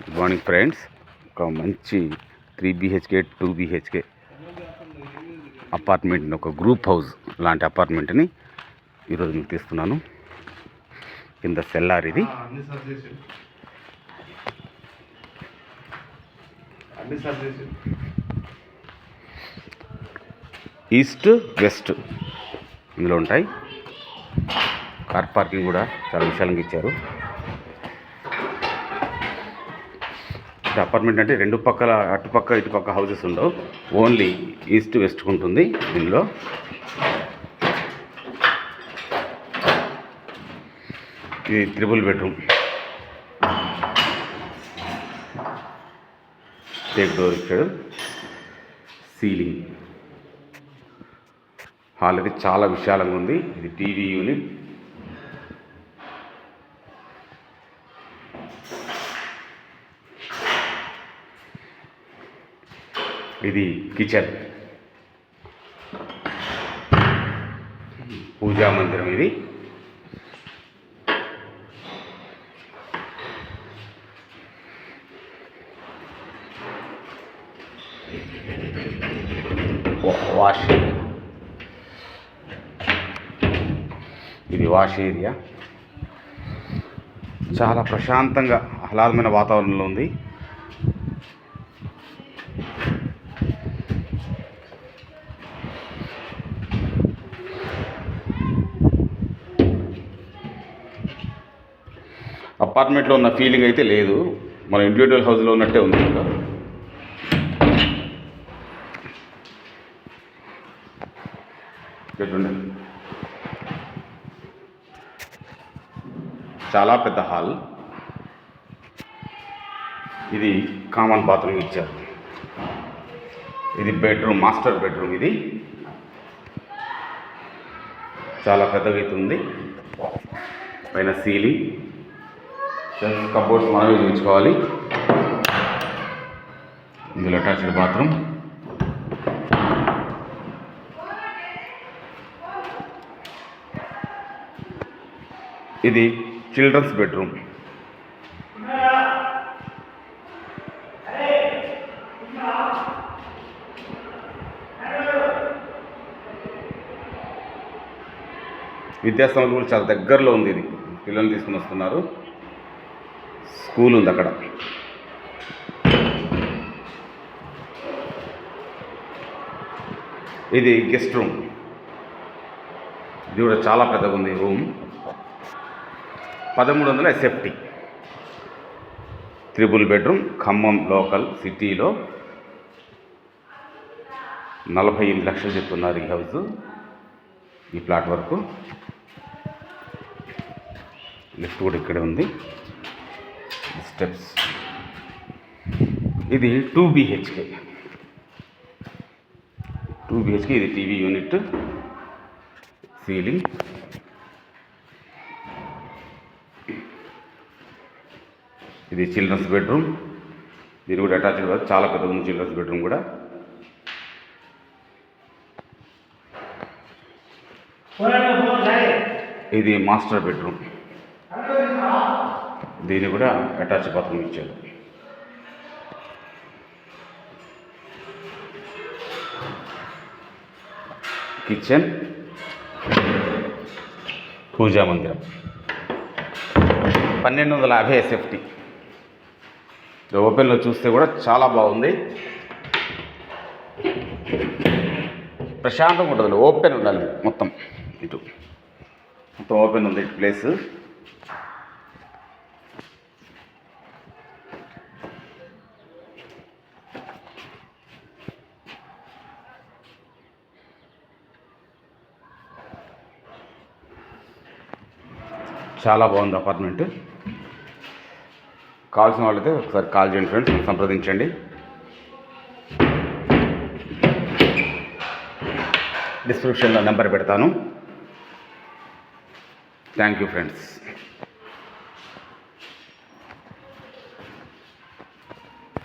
Good morning friends. ఒక మంచి 3 BHK 2 BHK అపార్ట్మెంట్ని, ఒక గ్రూప్ హౌస్ లాంటి అపార్ట్మెంట్ని ఈరోజు మీకు తీస్తున్నాను. కింద సెల్లార్ ఇది. ఈస్ట్ వెస్ట్ ఇందులో ఉంటాయి. కార్ పార్కింగ్ కూడా చాలా విశాలంగా ఇచ్చారు. అపార్ట్మెంట్ అంటే రెండు పక్కల, అటుపక్క ఇటుపక్క హౌసెస్ ఉండవు, ఓన్లీ ఈస్ట్ వెస్ట్ ఉంటుంది. దీనిలో ఇది 3 బెడ్రూమ్, టేక్ డోర్ ఇచ్చాడు. సీలింగ్ హాల్ అయితే చాలా విశాలంగా ఉంది. ఇది టీవీ యూనిట్. ఇది కిచెన్, పూజా మందిరం. ఇది వాష్ ఏరియా. ఇది వాష్ ఏరియా. చాలా ప్రశాంతంగా ఆహ్లాదమైన వాతావరణంలో ఉంది. అపార్ట్మెంట్లో ఉన్న ఫీలింగ్ అయితే లేదు, మన ఇండివిజువల్ హౌస్లో ఉన్నట్టే ఉంది. చూడండి, చాలా పెద్ద హాల్. ఇది కామన్ బాత్రూమ్ ఇచ్చారు. ఇది బెడ్రూమ్, మాస్టర్ బెడ్రూమ్. ఇది చాలా పెద్దగా అయితే ఉంది. పైన సీలింగ్, కబోర్డ్స్ మనమే చూపించుకోవాలి. ఇందులో అటాచ్డ్ బాత్రూమ్. ఇది చిల్డ్రన్స్ బెడ్రూమ్. విద్యాసంస్థలు కూడా చాలా దగ్గరలో ఉంది. ఇది పిల్లల్ని తీసుకుని వస్తున్నారు. స్కూల్ ఉంది అక్కడ. ఇది గెస్ట్ రూమ్. ఇది కూడా చాలా పెద్దగా ఉంది room. 1300 SFT, 3 bedroom. Khammam local సిటీలో 48 లక్షలు చెప్తున్నారు ఈ హౌస్, ఈ ప్లాట్ వరకు. లిఫ్ట్ కూడా ఇక్కడే ఉంది, స్టెప్స్. ఇది 2 BHK. ఇది టీవీ యూనిట్, సీలింగ్. ఇది చిల్డ్రన్స్ బెడ్రూమ్. దీని కూడా అటాచ్డ్ కాదు, చాలా పెద్దగా ఉంది చిల్డ్రన్స్ బెడ్రూమ్ కూడా. ఇది మాస్టర్ బెడ్రూమ్. దీన్ని కూడా అటాచ్ బాత్రూమ్ ఇచ్చారు. కిచెన్, పూజా మందిరం. 1250 SFT. ఓపెన్లో చూస్తే కూడా చాలా బాగుంది. ప్రశాంతంగా ఉంటుంది, ఓపెన్ ఉండాలి మొత్తం. ఇటు మొత్తం ఓపెన్ ఉంది ప్లేస్. చాలా బాగుంది అపార్ట్మెంట్. కావాల్సిన వాళ్ళైతే ఒకసారి కాల్ చేయండి ఫ్రెండ్స్, సంప్రదించండి. డిస్క్రిప్షన్లో నెంబర్ పెడతాను. Thank you friends.